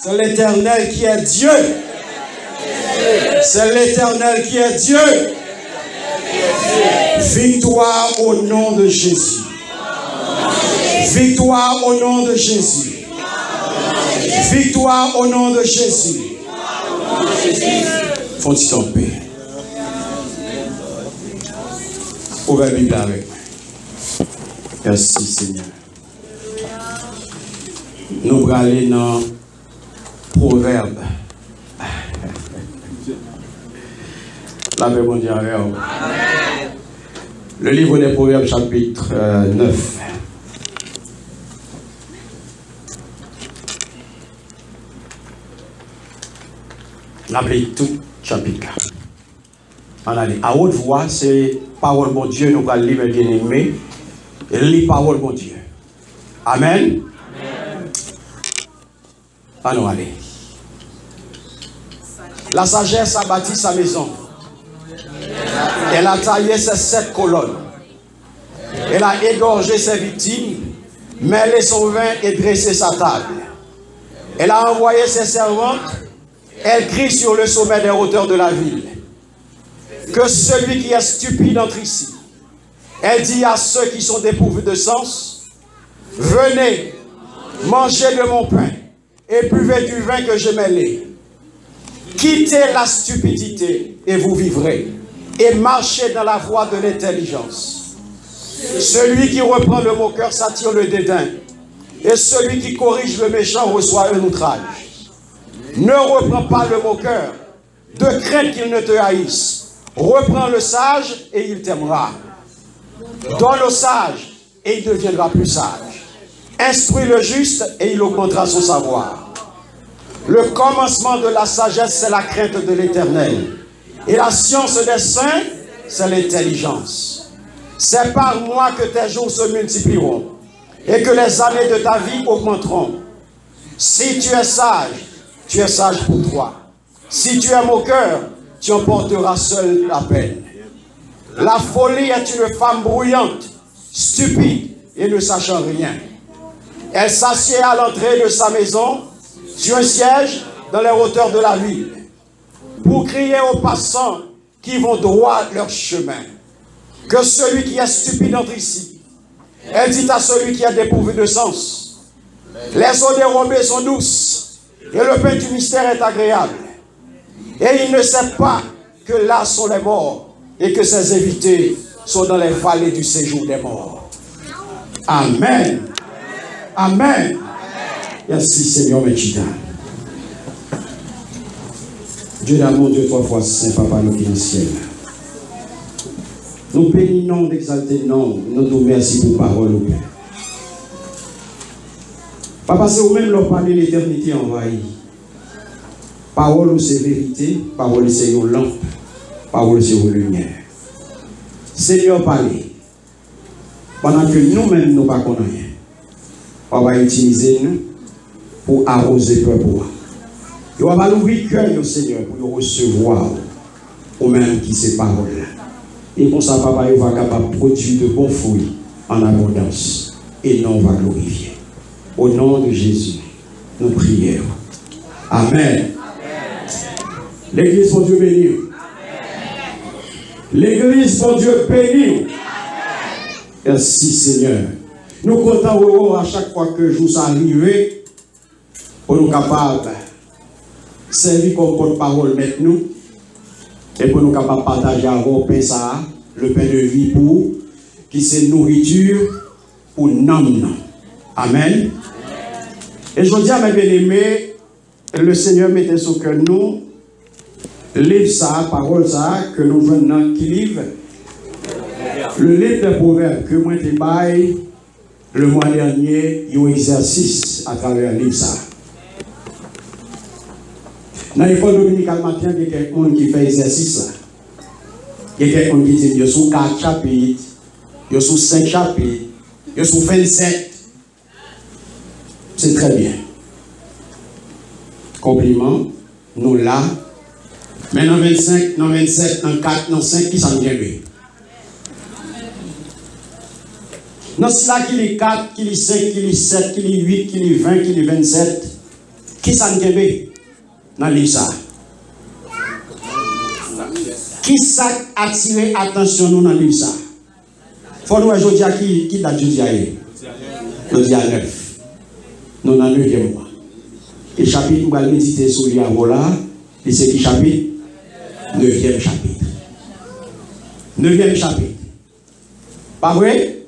C'est l'Éternel qui est Dieu. C'est l'Éternel qui est Dieu. Victoire au nom de Jésus. Victoire au nom de Jésus. Victoire au nom de Jésus. Faut-il tomber? Ouvrez la Bible avec. Merci Seigneur. Nous allons aller dans Proverbe. La paix mondiale. Le livre des Proverbes, chapitre 9. On appelle tout chapitre. On a dit, à haute voix, c'est parole mon Dieu, nous allons lire bien aimé. Et lire parole mon Dieu. Amen. Allons aller. La sagesse a bâti sa maison. Elle a taillé ses 7 colonnes. Elle a égorgé ses victimes, mêlé son vin et dressé sa table. Elle a envoyé ses servantes. Elle crie sur le sommet des hauteurs de la ville. Que celui qui est stupide entre ici. Elle dit à ceux qui sont dépourvus de sens, venez, mangez de mon pain et buvez du vin que j'ai mêlé. Quittez la stupidité et vous vivrez. Et marchez dans la voie de l'intelligence. Celui qui reprend le moqueur s'attire le dédain. Et celui qui corrige le méchant reçoit un outrage. Ne reprends pas le moqueur, de crainte qu'il ne te haïsse. Reprends le sage et il t'aimera. Donne au sage et il deviendra plus sage. Instruis le juste et il augmentera son savoir. Le commencement de la sagesse, c'est la crainte de l'Éternel. Et la science des saints, c'est l'intelligence. C'est par moi que tes jours se multiplieront et que les années de ta vie augmenteront. Si tu es sage pour toi. Si tu es moqueur, tu emporteras seul la peine. La folie est une femme bruyante, stupide et ne sachant rien. Elle s'assied à l'entrée de sa maison, sur un siège dans les hauteurs de la ville, pour crier aux passants qui vont droit leur chemin. Que celui qui est stupide entre ici. Elle dit à celui qui est dépourvu de sens. Les eaux dérobées sont douces et le pain du mystère est agréable. Et il ne sait pas que là sont les morts et que ses invités sont dans les vallées du séjour des morts. Amen. Amen. Merci Seigneur Mechida. Dieu d'amour, Dieu trois fois saint, Papa nous qui est au ciel. Nous bénissons d'exalter nom, nous te merci pour parole au Père. Papa, c'est vous-même leur parler l'éternité envahie. Parole c'est vérité, parole c'est une lampe, parole c'est une lumière. Seigneur, parlez. Pendant que nous-mêmes nous ne connaissons rien, on va utiliser nous pour arroser le peuple. On va l'ouvrir le cœur, Seigneur, pour recevoir au même qui ces paroles. Et pour ça, Papa, on va capable de produire de bons fruits en abondance. Et non, on va glorifier. Au nom de Jésus, nous prions. Amen. L'église pour Dieu béni. L'église pour Dieu béni. Merci Seigneur. Nous comptons à chaque fois que jour arrive pour nous capables de servir comme porte-parole maintenant et pour nous capables de partager avec le pain de vie pour qui c'est nourriture pour nous. Amen. Et je dis à mes bien-aimés, le Seigneur mettait sur que nous, livre ça, parole ça, que nous venons qui livre. Le livre des Proverbes que moi j'ai baillé le mois dernier, il y a un exercice à travers le livre ça. Dans l'école dominicale matin, il y a quelqu'un qui fait exercice là. Il y a quelqu'un qui dit il y a sous 4 chapitres, il y a sous 5 chapitres, il y a sous 27. C'est très bien. Compliment, nous là. Mais dans 25, dans 27, dans 4, dans 5, qui s'en vient lui? Dans cela qui est 4, qui est 5, qui est 7, qui est 8, qui est 20, qui est 27, Qui ça nous kembe dans le livre ça? Qui ça attire attention nous dans le livre ça? Faut nous aujourd'hui à qui date jeudi à jeudi à 9. Nous dans le 9e mois. Et chapitre nous allons méditer sur lui avant là. Et c'est qui chapitre? 9e chapitre. 9e chapitre. Pas vrai?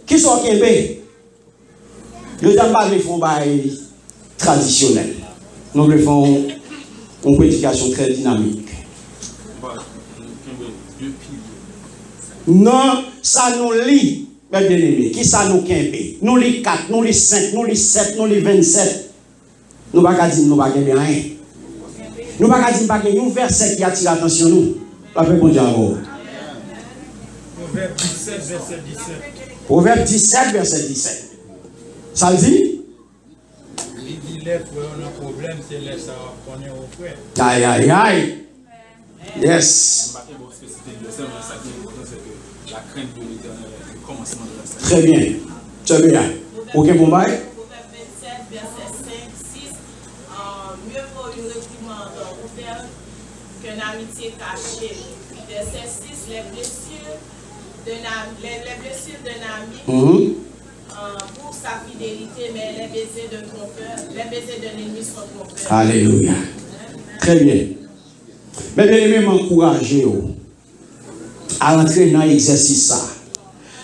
Qui sont kembe? Nous n'avons pas le fond traditionnel. Nous le faisons une prédication très dynamique. Non, ça nous lit, mes bien-aimés. Qui ça nous kembe? Nous lit 4, nous lit 5, nous lit 7, nous lit 27. Nous ne pouvons pas dire nous ne pouvons pas rien. Nous ne pouvons pas dire qu'il y a un verset qui attire l'attention nous. La paix bon Dieu. Proverbe 17, verset 17. Proverbe 17, verset 17. Ça le dit? Il dit les frères ont un problème, c'est les ça qu'on est au frère. Aïe, aïe, aïe. Yes. Très bien. Très bien. Ok, bon bail. Proverbe 27, verset 5, 6. Mieux vaut une réprimande ouverte qu'une amitié cachée. Verset 6, les blessures d'un ami pour sa fidélité, mais les baisers de trompeur, les baisers d'un ennemi sont trompeurs. Alléluia. Très bien. Mais bien aimé, m'encourager à entrer dans l'exercice ça.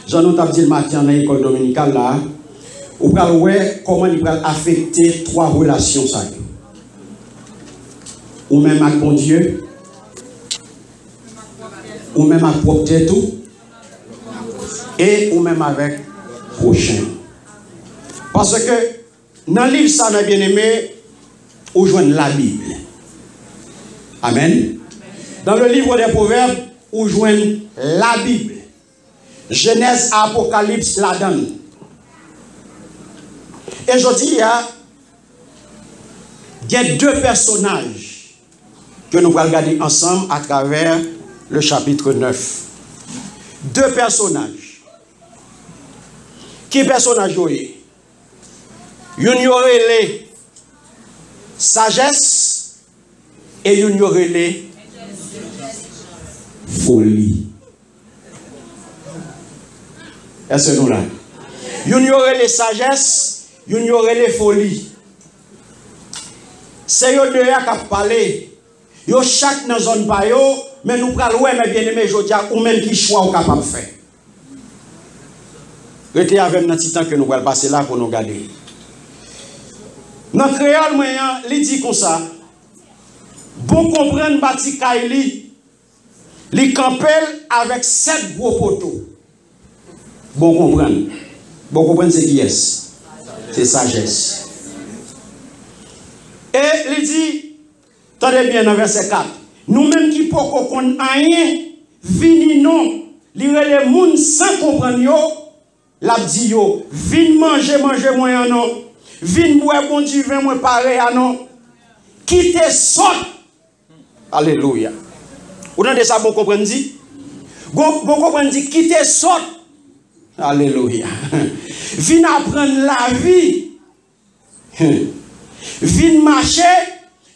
J'en ai dit le matin dans l'école dominicale là, on va voir comment il va affecter 3 relations ça. Ou même avec bon Dieu, ou même avec propre tout, et ou même avec prochain. Parce que dans le livre ça, mes bien-aimés, on joue la Bible. Amen. Dans le livre des Proverbes, on joue la Bible. Genèse, Apocalypse, la donne. Et je dis, il y a 2 personnages que nous allons regarder ensemble à travers le chapitre 9. 2 personnages. Qui personnage est? Il y aurait les sagesse et il y aurait les folie. Est-ce que nous là? Il y aurait les sagesse, il y aurait les folies. C'est eux deux qui parlent. Yo chaque dans zone pa yo, mais nous pral ouais mes bien-aimés jodia ou même qui choix ou capable faire. Restez avec notre petit temps que nous allons passer là pour nous garder. Dans créole moyen, il dit comme ça. Bon comprendre bâti Kaili, li campel avec 7 gros poteaux. Bon comprendre. Bon comprendre c'est qui est? C'est sagesse. Et il dit, attendez bien dans verset 4. Nous-mêmes qui pouvons qu'on rien, vini non, lire les moun sans comprendre yo, la dit yo, vin manger moi non, vin boire bon Dieu vin moi pareil non. Quitte sort. Alléluia. Vous entendez ça bon comprendre dit? Bon comprendre dit quitte sort. Alléluia. Vin apprendre la vie. Vin marcher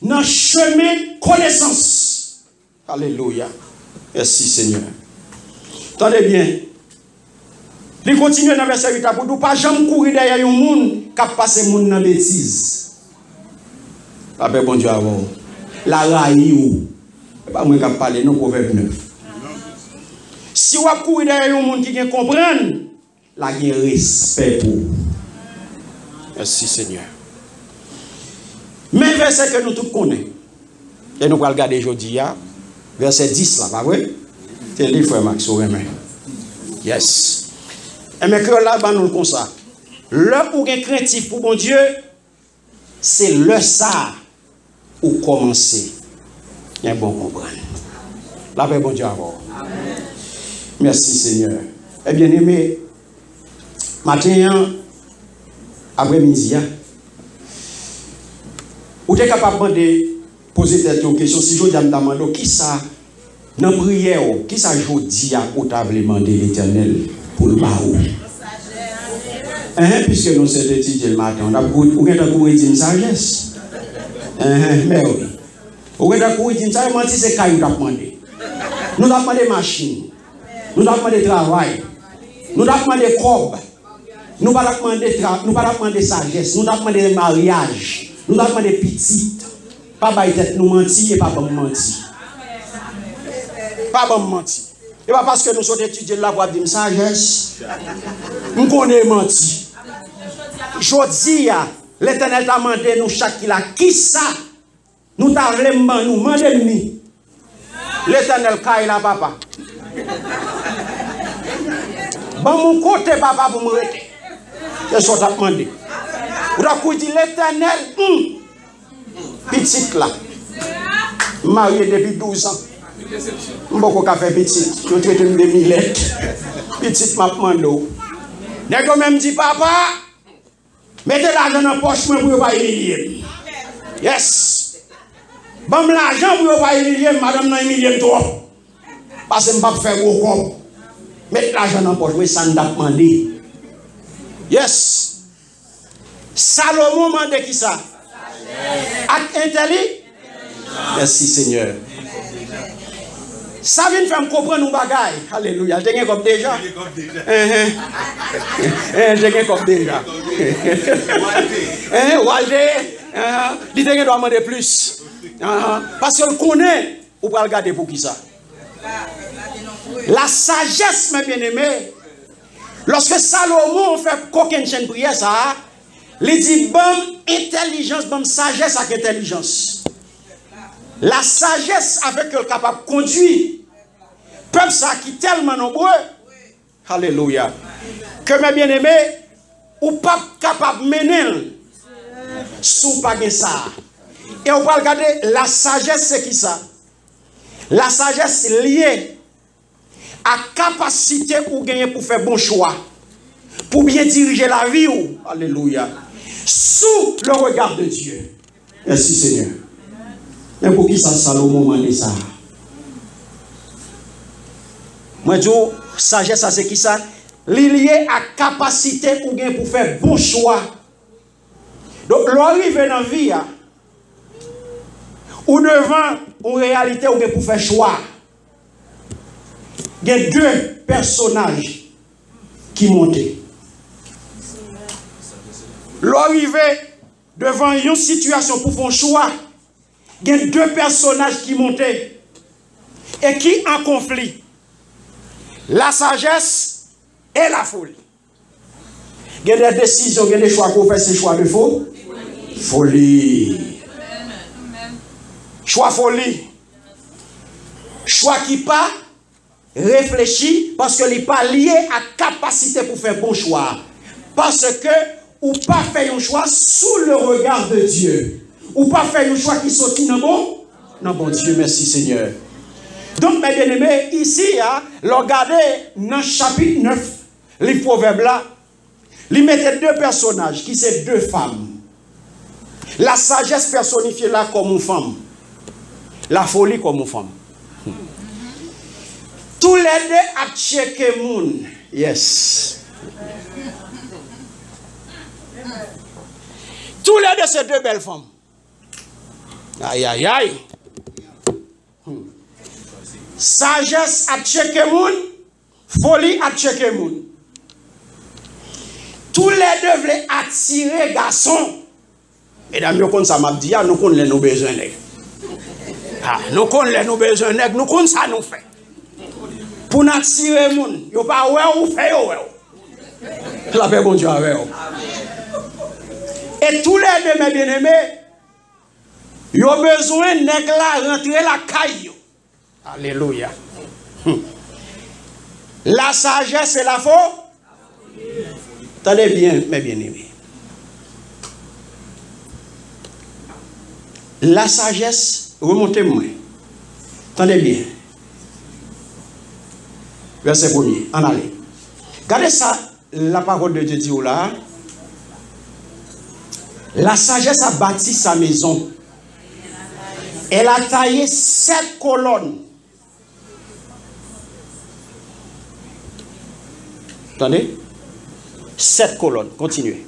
dans le chemin de connaissance. Alléluia. Merci Seigneur. Attendez bien. Il continue dans le verset 8 pour ne pas jamais courir derrière un monde qui a passé monde dans la bêtise. La paix, bon Dieu, avant. La raïou. Ce n'est pas moi qui parle, non, Proverbe 9. Si vous courez derrière un monde qui vient comprendre, la guerre respect pour vous. Merci Seigneur. Mais verset que nous tous connaissons, et nous allons regarder aujourd'hui, verset 10 là, pas vrai? C'est le livre, frère Max, au remet. Yes. Et mais que là, nous le comme ça. Le ou est craintif pour bon Dieu, c'est le ça où commencer. Il y a un bon comprendre. La paix, bon Dieu, avant. Merci Seigneur. Eh bien aimé, matin, après-midi, vous êtes capable de poser cette question. Si je vous demande qui ça, dans la prière, qui ça je dis à vous demander l'Éternel pour le barreau? Puisque nous sommes étudiés le matin, vous avez une sagesse. Mais oui. Vous avez dit, ça, c'est caillou t'a demandé. Nous avons demandé machine. Nous avons demandé travail. Nous avons demandé corps. Nous avons demandé sagesse. Nous avons demandé mariage. Nous avons demandé petite. Pas bailler tête nous mentir et pas bon mentir. Pas bon mentir. Et pas parce que nous sommes étudiés là pour dire sagesse. Nous connaissons mentir. Je dis, l'Éternel t'a demandé nous chaque qui ça. Nous t'avons nous demandé. L'Éternel caille là, papa. Bon, mon côté, papa, pour me rester. C'est ce que tu as demandé. Vous avez dit l'Éternel, petite là. Marié depuis 12 ans. Je ne peux pas faire petite. Je traite de millettes. Petite m'a demandé. N'est-ce pas même dit, papa, mettez l'argent dans la poche pour ne pas humilier. Yes. Bon, l'argent pour ne pas humilier, madame n'a humilié trop. Parce que je ne peux pas faire gros corps. Mettez l'argent dans la poche, oui, ça nous a demandé. Yes. Salomon m'a dit qui ça? Acte intelligent. Merci Seigneur. Ça vient faire me comprendre nos bagailles. Alléluia. J'ai gagné comme déjà. J'ai gagné comme déjà. Walde. Il doit demander plus. Parce qu'on connaît. Ou pas regarder pour qui ça? La sagesse, mes bien-aimés. Lorsque Salomon fait coquine chaîne prière, ça, il dit bon intelligence, bon sagesse avec intelligence. La sagesse avec le capable de conduire. Peuple ça qui est tellement nombreux. Alléluia. Que mes bien-aimés, ou pas capable de mener sous pas ça. Et on va regarder la sagesse, c'est qui ça? La sagesse liée à capacité pour gagner pour faire bon choix. Pour bien diriger la vie. Alléluia. Sous le regard de Dieu. Merci Seigneur. Mais pour qui ça Salomon m'a dit ça? Moi je dis, sagesse ça c'est qui ça? Lié à capacité pour gagner pour faire bon choix. Donc l'arrivée dans la vie, ou devant une réalité ou pour faire choix. Il y a deux personnages qui montent. L'arrivée devant une situation pour faire choix, il y a deux personnages qui montent et qui en conflit. La sagesse et la folie. Il y a des décisions, il y a des choix qu'on fait, c'est choix de faux. Folie. Choix folie. Choix qui pas réfléchi parce que n'est pas lié à capacité pour faire bon choix. Parce que ou pas faire un choix sous le regard de Dieu. Ou pas faire un choix qui sortit dans bon Dieu. Merci Seigneur. Donc mes bien-aimés, ici, regardez dans le chapitre 9, les proverbes là, il mettait deux personnages qui sont deux femmes. La sagesse personnifiée là comme une femme. La folie comme une femme. Tous les deux à checker moun. Yes. Tous les deux, c'est deux belles femmes. Aïe, aïe, aïe. Sagesse à checker moun. Folie à checker moun. Tous les deux veulent attirer garçons. Mesdames, nous connaissons ça, m'a dit, nous connaissons nos besoins. Nous connaissons nos besoins, nous connaissons ça, nous fait. Pour nous attirer les gens, ils ne pas ou faire. La paix, bon Dieu, avec vous. Et tous les deux, mes bien-aimés, ils ont besoin de rentrer la caille. Alléluia. La sagesse et la foi. Tenez bien, mes bien-aimés. La sagesse, remontez-moi. Tenez bien. Verset 1er, en allez. Regardez ça, la parole de Dieu dit là. La sagesse a bâti sa maison. Elle a taillé 7 colonnes. Attendez. 7 colonnes. Continuez.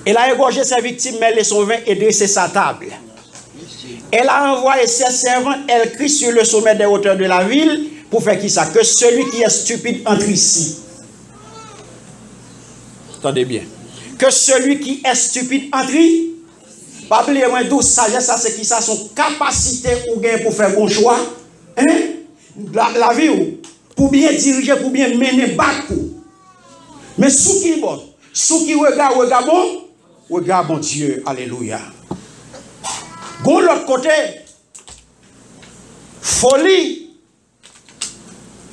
Elle a égorgé ses victimes, mêlé son vin et dressé sa table. Elle a envoyé ses servants, elle crie sur le sommet des hauteurs de la ville, pour faire qui ça? Que celui qui est stupide entre ici. Attendez bien. Que celui qui est stupide entre ici. Pas oublier moins douce sagesse, ça c'est qui ça? Son capacité ou gain pour faire bon choix. Hein? La vie ou pour bien diriger, pour bien mener bac. Mais sous qui bon? Sous qui regarde bon Dieu. Alléluia. Gon l'autre côté, folie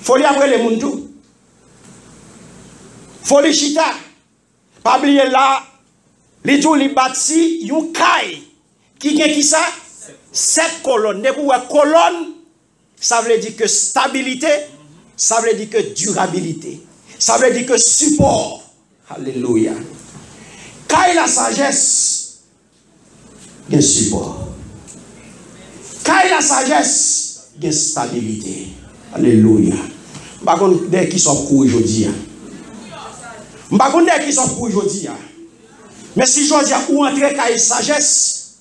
après les mundou. Folie chita. Pas oublier là, les jours li bâti yon kay qui gen qui ça? 7 colonnes. De pour colonne, ça veut dire que stabilité, ça veut dire que durabilité. Ça veut dire que support. Alléluia. Kay la sagesse, gen support. Kay la sagesse, gen stabilité. Alléluia. Par contre, dès qui sont pour aujourd'hui. Par contre, dès qui sont pour aujourd'hui. Mais si je dis ou entrer kay sagesse,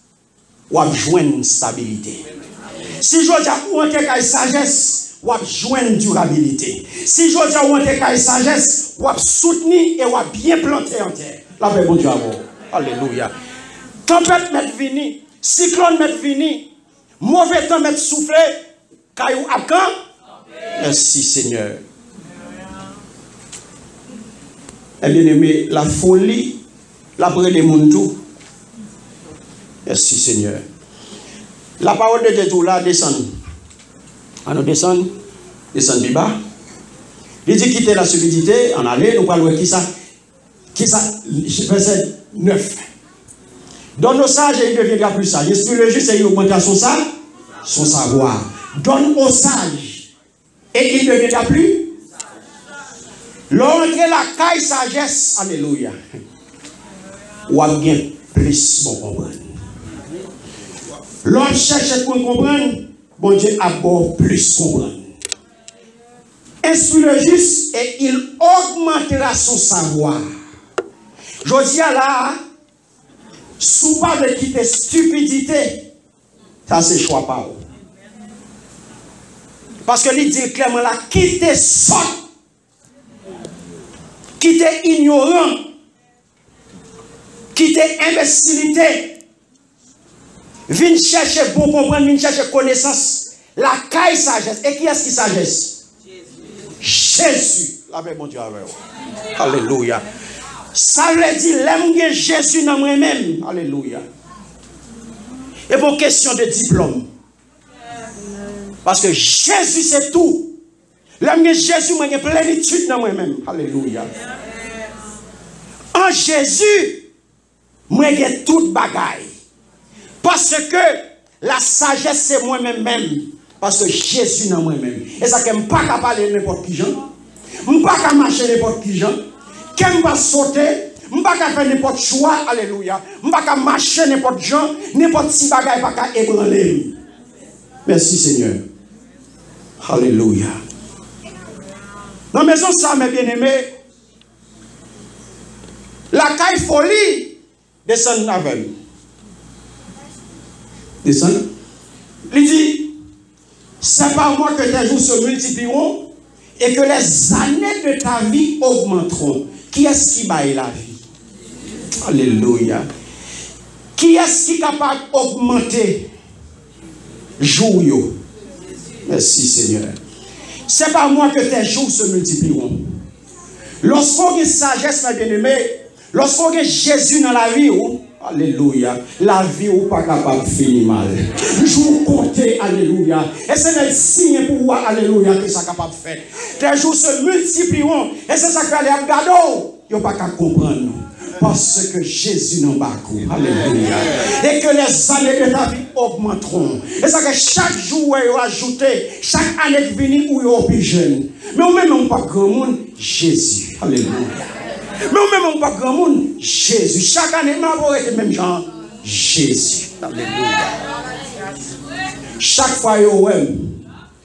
ou a joindre stabilité. Si je dis ou entrer kay sagesse, ou a joindre durabilité. Si je dis ou entrer kay sagesse, ou a soutenir et ou a bien planter en terre. La paix, bon Dieu, alléluia. Tempête met vini, cyclone met vini, mauvais temps met soufflé, kayou abkan. Merci Seigneur. Eh bien aimé, la folie, la brûle des mundou. Merci Seigneur. La parole de Dieu là descend. On nous descend bas. Il dit quitter la stupidité, en aller, nous parlons qui ça, verset 9. Donne aux sages et il deviendra plus sage. Esprit le juste et il augmentera son savoir. Donne aux sages et il deviendra plus. L'entrée la caille sagesse, alléluia. Ou a bien plus pour comprendre. L'homme cherche pour comprendre, bon Dieu a bon plus comprendre. Esprit le juste et il augmentera son savoir. Je dis à là, sous pas de quitter stupidité, ça c'est choix pas. Parce que il dit clairement là, quitter sot, quitter ignorant, quitter imbécilité, viens chercher bon comprendre, viens chercher connaissance, la caille sagesse. Et qui est-ce qui sagesse? Jésus. La paix, mon Dieu, avec vous. Alléluia. Ça veut dire, l'aime Jésus dans moi-même. Alléluia. Et pour question de diplôme. Parce que Jésus, c'est tout. L'aime Jésus, moi, j'ai plénitude dans moi-même. Alléluia. En Jésus, moi, j'ai toute bagaille. Parce que la sagesse, c'est moi-même. Parce que Jésus dans moi-même. Et ça, je ne peux pas parler n'importe qui. Je ne peux pas marcher n'importe qui. Je ne peux pas sauter. Je ne peux pas faire n'importe choix. Alléluia. Je ne peux pas marcher n'importe gens. N'importe si bagaille pas qu'à ébranler. Merci Seigneur. Alléluia. Dans la maison, ça, mes bien-aimés, la caille folie descend avec. Descend. Il dit, c'est pas moi que tes jours se multiplieront et que les années de ta vie augmenteront. Qui est-ce qui baille la vie? Alléluia. Qui est-ce qui est capable d'augmenter jour yo? Merci Seigneur. C'est pas moi que tes jours se multiplieront. Lorsqu'on a sagesse, ma bien-aimée, lorsqu'on a Jésus dans la vie, alléluia, la vie ou pas capable de finir mal. Je vous compte, alléluia. Et c'est le signe pour vous, alléluia, que ça capable de faire. Tes jours se multiplieront. Et c'est ça que les regarder, ils n'ont pas qu'à comprendre. Parce que Jésus n'en bat coup. Alléluia. Et que les années de ta vie augmenteront. Et ça que chaque jour, ils ont ajouté, chaque année qui vient, où ils sont plus jeunes. Mais on même pas grand monde, Jésus. Alléluia. Mais on même pas grand monde, Jésus. Chaque année, on va être même genre, Jésus. Alléluia. Chaque fois,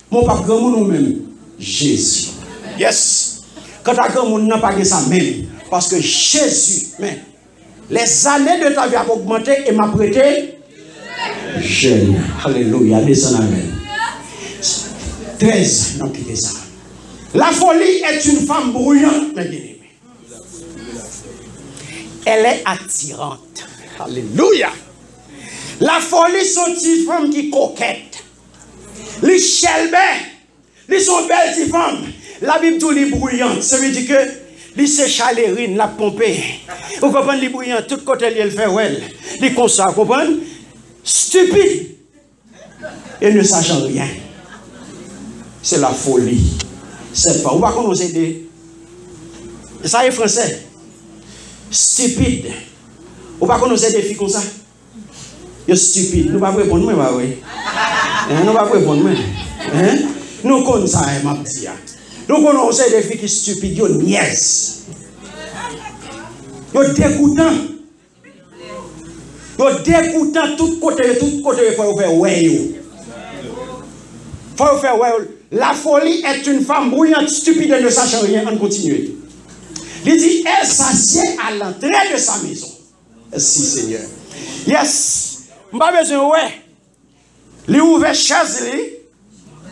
mon pas grand monde, même, Jésus. Yes. Quand tu as grand monde, n'a pas ça même. Parce que Jésus, mais Les années de ta vie ont augmenté et m'a prêté jeune. Alléluia. Descends avec. 13. Non, quittez ça. La folie est une femme bruyante, mes bien-aimés. Elle est attirante. Alléluia. La folie sont une femme qui coquette. Les chelbes, les sont belles petites femmes. La Bible tout les bruyante. Ça veut dire que les c'est chalerine, la pompée. Vous comprenez les bruyants, tout côté elle fait well. Les comme ça, vous comprenez? Stupide. Et ne sachant rien. C'est la folie. Cette fois, on va commencer des. Ça est français. Stupide. On va connaître des filles comme ça. Ils sont stupides. Nous ne pouvons pas répondre, mais oui. Nous ne pouvons pas répondre, mais. Nous connaissons ça, ma petite. Nous connaissons des filles qui sont stupides, ils sont niaises. Ils sont dégoûtants. Ils sont dégoûtants, tout côté, il faut faire ouais. Il faut faire ouais. La folie est une femme bruyante, stupide et ne sachant rien. On continue. Il dit, elle s'assied à l'entrée de sa maison. Merci Seigneur. Yes. Je n'ai pas besoin, ouais. Il ouvre chaise.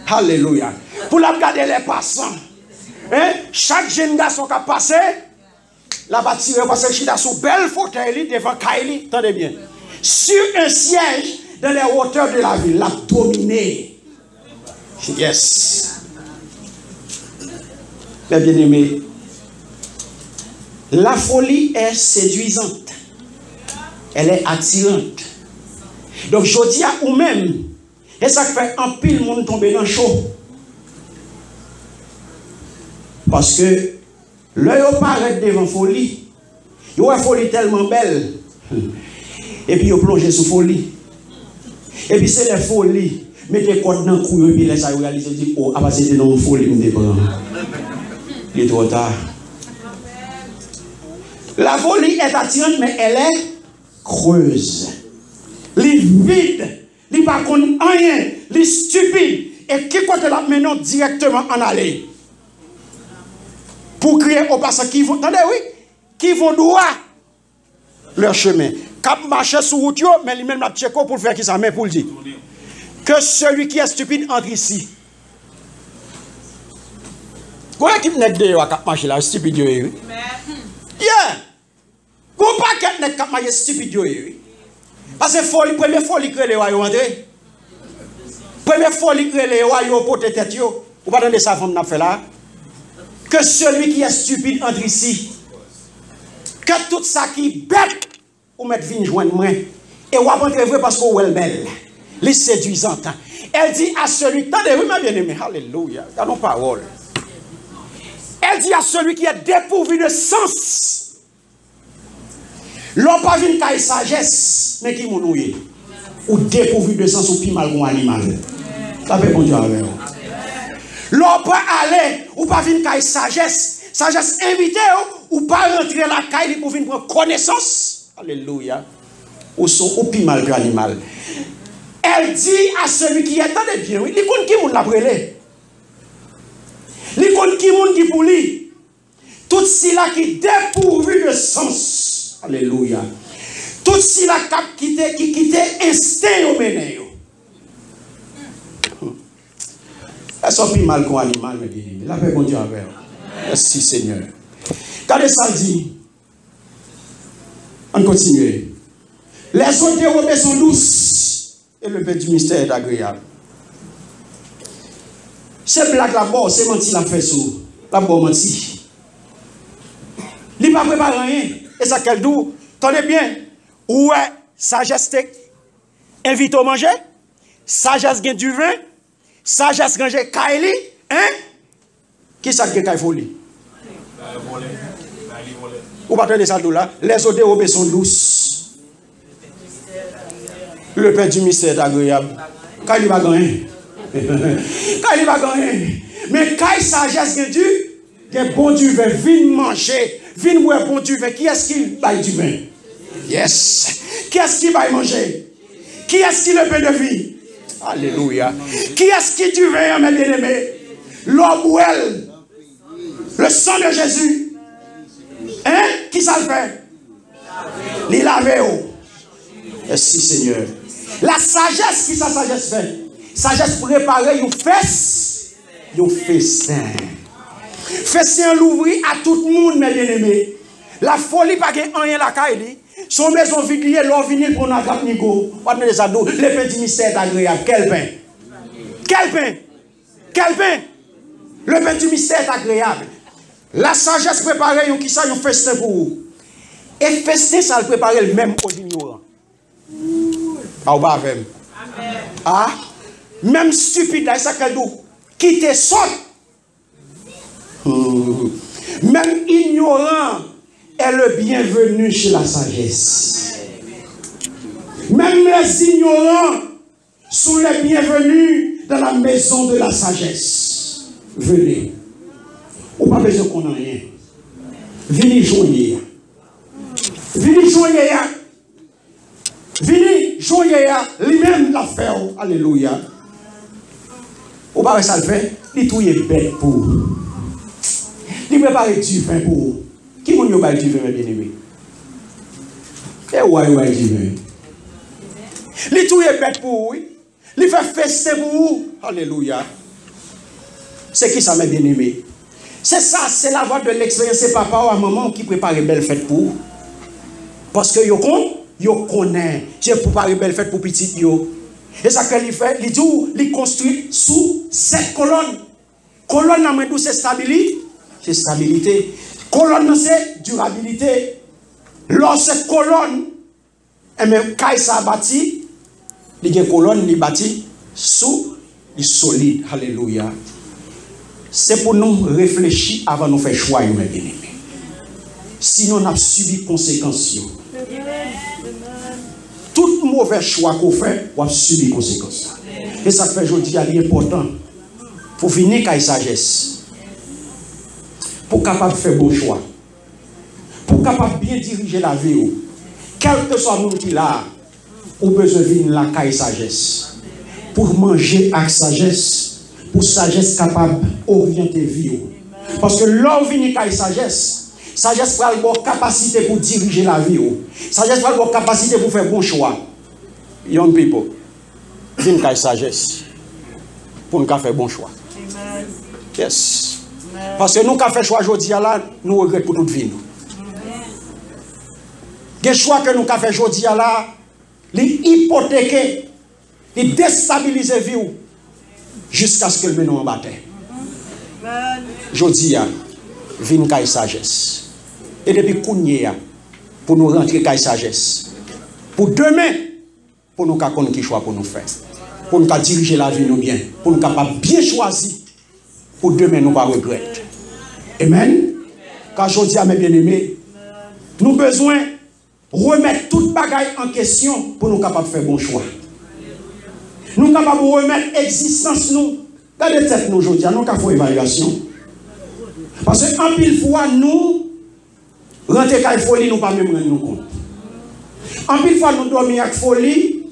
Alléluia. Pour la regarder les passants. Hein? Chaque jeune garçon qui a passé, la bâtisse parce qu'il est sous belle fauteuil devant Kylie. Attendez bien. Sur un siège dans les hauteurs de la ville, l'a dominé. Yes. Mes bien-aimés, la folie est séduisante. Elle est attirante. Donc, je dis à vous-même, et ça fait un pile monde tomber dans le chaud. Parce que l'œil paraît devant folie. Il y a une folie tellement belle. Et puis, il plonge sous folie. Et puis, c'est la folie. Mettez côte dans le cou, et puis, laissez réaliser, dit, oh, ah, c'était dans une folie, il est trop tard. La folie est attirante, mais elle est creuse. Elle est vide. Elle n'est pas contre rien. Elle est stupide. Et qui côté la maintenant directement en aller? Pour crier au passage qui vont, attendez, oui, qui vont droit leur chemin. Cap marcher sur route, mais lui-même la tcheko pour faire qui ça, mais pour le dire. Que celui qui est stupide entre ici. Quoi qui n'est de à cap marcher là, stupide, oui. Yeah! Vous pas qu'être n'est cap marcher stupide, oui. Parce que folie, première folie que les royaumes André. Première folie que les royaumes pour tête yo. Vous pas entendre ça femme n'a fait là. Que celui qui est stupide entre ici. Que tout ça qui bête ou mettre vin joindre moi et ou entrer vrai parce qu'on est belle. Les séduisantes. Elle dit à celui, attendez, oui, ma bien-aimée, alléluia, dans parole. Elle dit à celui qui est dépourvu de sens. L'homme pas vu une taille sagesse, mais qui m'ouille. Ou dépourvu de sens, ou plus mal qu'un animal. Ça fait bon Dieu avec vous. L'homme pas aller, ou pas vu une taille sagesse. Sagesse invité, ou pas rentrer la caille pour venir prendre connaissance. Alléluia. Ou plus mal qu'un animal. Elle dit à celui qui est, attendez bien, oui, il compte qui moun la brûlé. Il compte qui moun qui pour lui. Tout cela qui dépourvu de sens. Alléluia. Tout cela qui quitte instinct au mené. Elles sont plus mal qu'un animal, mais bien. La paix bon Dieu avec. Merci Seigneur. Quand ça dit, on continue. Les autres dérobés sont douces. Et le père du mystère est agréable. C'est blague là-bas, c'est menti la fait sous. Là-bas, menti. Il n'a pas préparé rien. Et ça, quel doux. Tenez bien. Ouais, sagesse invite au manger. Sagesse gagne du vin. Sagesse gagne Kylie. Hein? Qui ça gagne folie? Ou pas tenir ça là? Les autres dérobés sont douces. Le père du mystère est agréable. Quand il va gagner. Quand il va gagner. Mais quand il sagesse que Dieu, que bon Dieu veut venir manger, venir boire bon Dieu veut. Qui est-ce qui baille du vin? Yes. Qui est-ce qui va manger? Qui est-ce qui le pain de vie? Alléluia. Qui est-ce qui du vin, mes bien-aimés? L'homme ou elle? Le sang de Jésus. Hein? Qui ça le fait? Il lave. Merci Seigneur. La sagesse, qui sa sagesse fait? Sagesse préparer une fesse. Une festin. Festin l'ouvrir à tout le monde, mes bien-aimés. La folie, pas qu'il y ait rien la caille. Son maison vide, l'on vinyle pour n'a cap nigo. Les petits mystères agréables. Quel pain? Quel pain? Quel pain? Le pain du mystère est agréable. La sagesse préparée, qui ça, un festin pour vous. Et festin, ça le préparer le même aux ignorants. Ah, ou pas même. Ah, même stupide, là, ça qu'elle dit, qui te saute. Même ignorant est le bienvenu chez la sagesse. Même les ignorants sont les bienvenus dans la maison de la sagesse. Venez. Ou pas besoin qu'on ait rien. Venez joindre. Venez joindre. Venez joindre. Lui-même l'a fait. Alléluia. Ou pas ça le fait. Il tout est bête pour. Il prépare du vin pour. Qui vous n'a du vin, bien aimé? Et où est du vin? Il tout est bête pour. Il fait fester pour vous. Alléluia. C'est qui ça, mes bien-aimés? C'est ça, c'est la voie de l'expérience. C'est papa ou maman qui prépare une belle fête pour vous. Parce que yo connaît. J'ai préparé une belle fête pour petit yo. Et ça qu'il fait, il construit sous 7 colonnes. Colonne, c'est stabilité. C'est stabilité. Colonne, c'est durabilité. Lorsque colonne, et même quand ça bâti, il y a une colonne qui bâti sous le solide. Alléluia. C'est pour nous réfléchir avant de nous faire choix, mes bien-aimés. Sinon, on a subi conséquences. Tout mauvais choix qu'on fait, on a subi conséquences. Et ça fait aujourd'hui, il est important. Pour finir avec sagesse. Pour capable de faire bon choix. Pour capable de bien diriger la vie. Quel que soit nous qui là, on a besoin de venir la caille sagesse. Pour manger avec sagesse. Pour sagesse capable d'orienter la vie. Parce que l'homme vient avec sagesse. Sagesse pour avoir capacité pour diriger la vie. Sagesse pour avoir capacité pour faire bon choix. Young people, viens avec sagesse. Pour nous faire bon choix. Yes. Parce que nous, quand on fait choix aujourd'hui, nous regrettons pour toute vie. Les choix que nous avons fait aujourd'hui, les hypothéquer, les déstabiliser la vie jusqu'à ce que le menon en bataille. Aujourd'hui, vin kay sagesse. Et depuis Kounia, pour nous rentrer kay sagesse. Pour demain, pour nous connaître qui choix pour nous faire. Pour nous diriger la vie nous bien. Pour nous capables bien choisir. Pour demain, nous ne pas regretter. Amen. Car aujourd'hui, mes bien-aimés, nous avons besoin de remettre toute bagaille en question pour nous capables de faire bon choix. Nous sommes capables de remettre l'existence nous dans les têtes nous aujourd'hui. Nous avons fait évaluation. Parce qu'en pile fois, nous, rentrer avec folie, nous ne pas même rendre compte. En pile fois, nous dormons avec folie,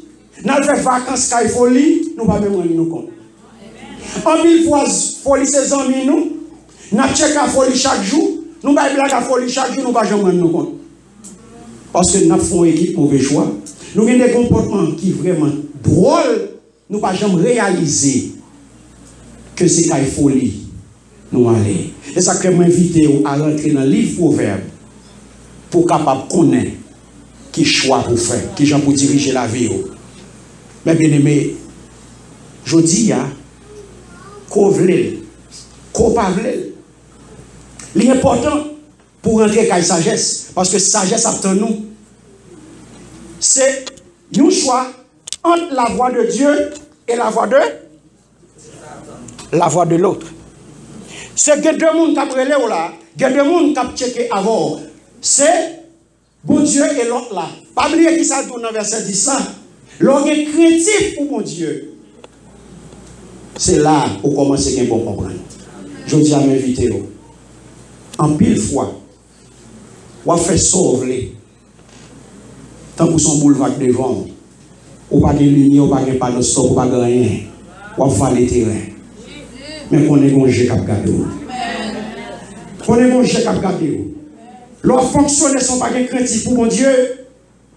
nous faisons vacances avec folie, nous ne pas même rendre compte. En pile fois, folie, c'est amis nous, nous checkons la folie chaque jour, nous faisons la folie chaque jour, nous ne pas jamais rendre compte. Parce que nous faisons une équipe mauvais choix. Nous avons des comportements qui sont vraiment drôles, nous ne pas jamais réaliser que c'est une folie. Nous allons. Et ça crée m'inviter à rentrer dans le livre Proverbe pour capable connaître qui choix pour faire, qui gens pour diriger la vie. Mais bien aimé, je dis, qu'on veut, qu'on pas veut. L'important pour rentrer dans la sagesse, parce que sagesse attend nous, c'est un choix entre la voix de Dieu et la voix de l'autre. C'est que deux personnes qui ont relé là, que deux personnes qui ont checké avant. C'est bon Dieu et l'autre là. Pas oublier qui ça tourne dans verset 10. L'on est créatif pour mon Dieu. C'est là où commence à bon comprendre. Je dis à m'inviter. En pile fois, on fait sauver. Tant que son boulevard devant, ou pas de ligne, ou pas de panneau stop, ou pas de rien. On va les terrains. Mais qu'on est bon Dieu qui a gardé. Qu'on est bon Dieu qui a gardé. Leur fonctionner sont pas créatifs pour mon Dieu.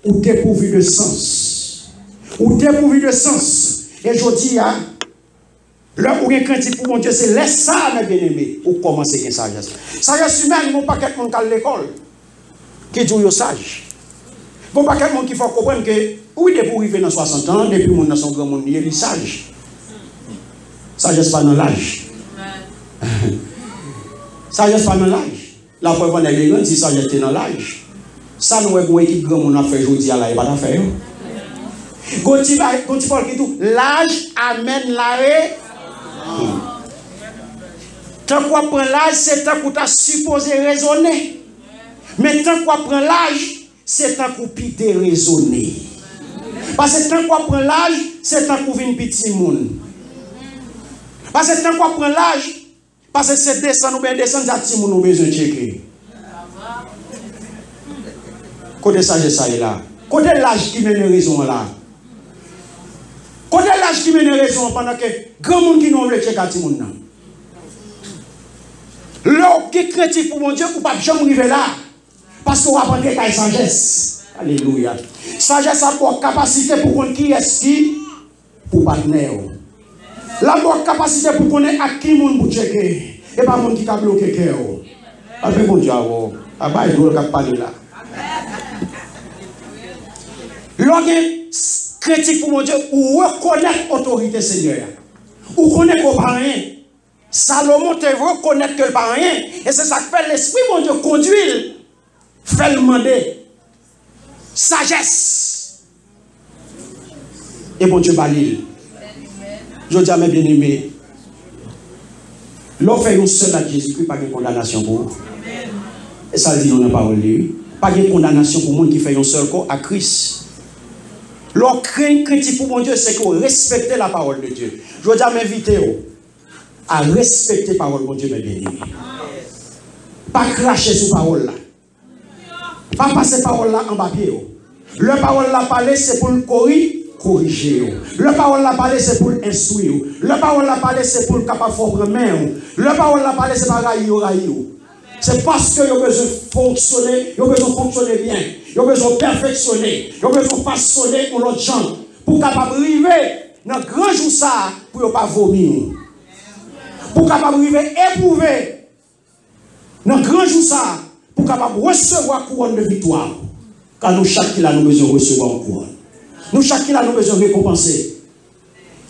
ou dépourvu de sens. Ou dépourvu de sens. Et je dis, là où il y a un pour mon Dieu, c'est laisse ça, mes bien-aimés, ou commencer avec sagesse. Sagesse humaine, il n'y a pas quelqu'un qui à l'école qui dit sage. Il n'y a pas quelqu'un qui faut comprendre que, oui, depuis arriver dans 60 ans, depuis mon dans son grand monde, il est sage. Sagesse pas dans l'âge. Sagesse pas dans l'âge. La preuve on est grande si sagesse est dans l'âge. Ça nous est une équipe grand monde a fait aujourd'hui à la et pas d'affaire. Quand tu parles qui tout, l'âge amène l'arrêt. Tant qu'on prend l'âge, c'est tant qu'on t'a supposé raisonner. Mais tant qu'on prend l'âge, c'est tant qu'on pite raisonner. Parce que tant qu'on prend l'âge, c'est tant qu'on vient petit monde. Parce que tant qu'on prend l'âge, parce que c'est descendre ou bien descendre, c'est nous besoin de checker. Côté sagesse ça est là. Côté l'âge qui mène raison là. Côté l'âge qui mène raison pendant que grand monde qui nous veut checker à tout monde là. L'homme qui est critique pour mon Dieu, ou pas jamais arriver là. Parce qu'on va prendre des sagesse. Alléluia. Sagesse a pour capacité pour connaître qui est qui pour partenaire. La bonne capacité pour connaître à qui monde pour checker. Et pas monde qui a bloqué cœur. Après mon Dieu, ah bah il doit parler là. L'homme critique pour mon Dieu, ou reconnaître l'autorité Seigneur. Ou connaître qu'on pas rien. Salomon te reconnaître que le pas rien. Et c'est ça que fait l'esprit, mon Dieu, conduit. Fait le demander. Sagesse. Et mon Dieu, balil. Je dis à mes bien-aimés, l'on fait une seule à Jésus-Christ, pas de condamnation pour vous. Et ça dit dans la parole. Pas de condamnation pour le monde qui fait un seul corps à Christ. L'on craint critique pour mon Dieu, c'est qu'on respecte la parole de Dieu. Je dis à m'inviter à respecter la parole de mon Dieu, mes bien-aimés. Pas cracher sur la parole là. Pas passer la parole là en papier. Le parole là parler, c'est pour le corriger. Le parole la parler, c'est pour instruire. Le parole la parler, c'est pour le capable de main. Le parole la parler, c'est pas railler. C'est parce que vous avez besoin de fonctionner, vous avez besoin de fonctionner bien, vous avez besoin de perfectionner, vous avez besoin de façonner pour l'autre gens, pour capable arriver dans le grand jour ça, pour ne pas vomir. Pour capable arriver éprouver dans le grand jour ça, pour capable recevoir couronne de victoire. Car nous, chaque qui a nous besoin de recevoir une couronne. Nous, chaque qui a nous besoin de récompenser.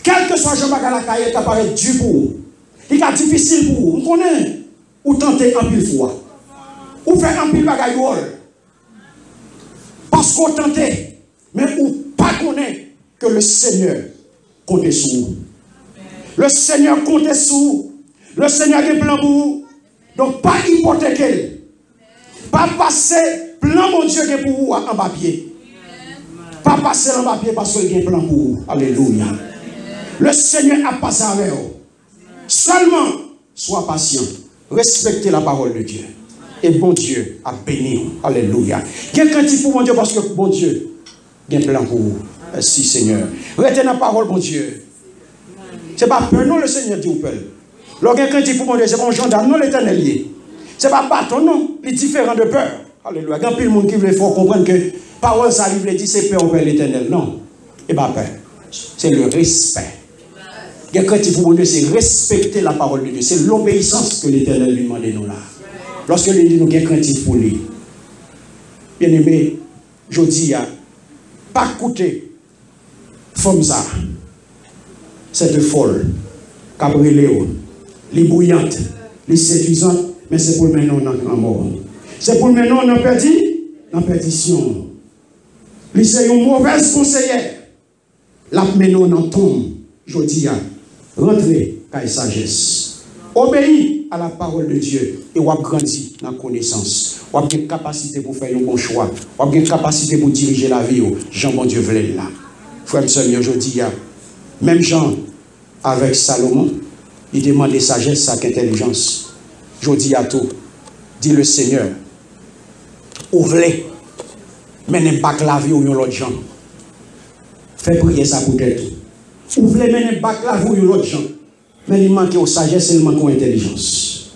Quel que soit Jean-Marc à la cahier, qui apparaît dur pour vous, qui est difficile pour vous, vous connaissez, ou tenter en pile fois, ou faire en pile bagaille, parce qu'on tente, mais ou pas connaît que le Seigneur compte sur vous. Le Seigneur compte sur vous. Le Seigneur a des plans pour vous. Donc, pas hypothéquer. Pas passer plan, mon Dieu, qui pour vous en papier. Pas passer en papier parce qu'il y a un plan pour vous. Alléluia. Le Seigneur a passé avec vous. Seulement, sois patient. Respectez la parole de Dieu. Et bon Dieu a béni. Alléluia. Quelqu'un dit pour mon Dieu parce que bon Dieu a un plan pour vous. Merci Seigneur. Retenez la parole, mon Dieu. Ce n'est pas peur, non, le Seigneur dit ou peur. Lorsque quelqu'un dit pour mon Dieu, c'est pas un gendarme, non, l'Éternel lié. Ce n'est pas bâton, non, il est différent de peur. Alléluia. Quand il y a monde qui veut comprendre que parole, ça livre, dit c'est peur envers l'Éternel. Non, et pas peur. C'est le respect. Quelqu'un dit pour mon Dieu, c'est respecter la parole de Dieu. C'est l'obéissance que l'Éternel lui demande de nous là. Lorsque lui dit nous quelqu'un dit pour lui. Bien aimé, je dis, pas écouter comme ça. C'est de folle, cabréléo, les bouillantes, les séduisantes, mais c'est pour maintenant en mort. C'est pour maintenant on a perdu, en perdition. C'est une mauvaise conseillère. La maintenant en tombe, je dis, rentrez avec sagesse. Obéis à la parole de Dieu et vous grandissez dans la connaissance. Vous avez une capacité pour faire un bon choix. Vous avez une capacité pour diriger la vie. Jean, bon Dieu, voulait là. Frère, sœur, aujourd'hui, même Jean, avec Salomon, il demande sagesse avec intelligence. Je dis à tout, dit le Seigneur, ouvrez, mais ne pas la vie ou l'autre gens. Fais prier ça pour tout. Ouvrez, mais ne pas la vie ou l'autre gens. Mais il manque aux sagesse et il manque aux intelligence.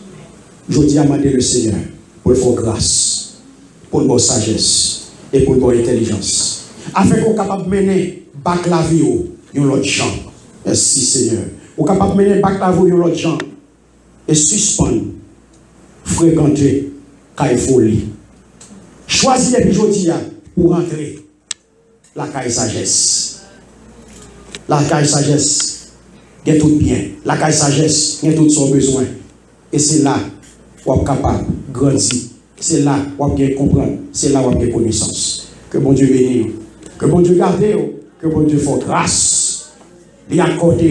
Je dis à demander le Seigneur pour le faire grâce, pour le sagesse. et pour bonne intelligence. Afin qu'on soit capable de mener bac la vie ou l'autre gens. Merci Seigneur. Ou capable de mener bac la vie ou l'autre gens et suspendre, fréquenter, caille folie. Choisis les bijoutiers pour rentrer la caille sagesse. La caille sagesse, il y a tout bien. La caille sagesse, il y a tout son besoin. Et c'est là où on est capable de grandir. C'est là où on peut comprendre. C'est là où on peut connaissance. Que bon Dieu bénisse. Que bon Dieu garde. Que bon Dieu fasse grâce. Il accorde.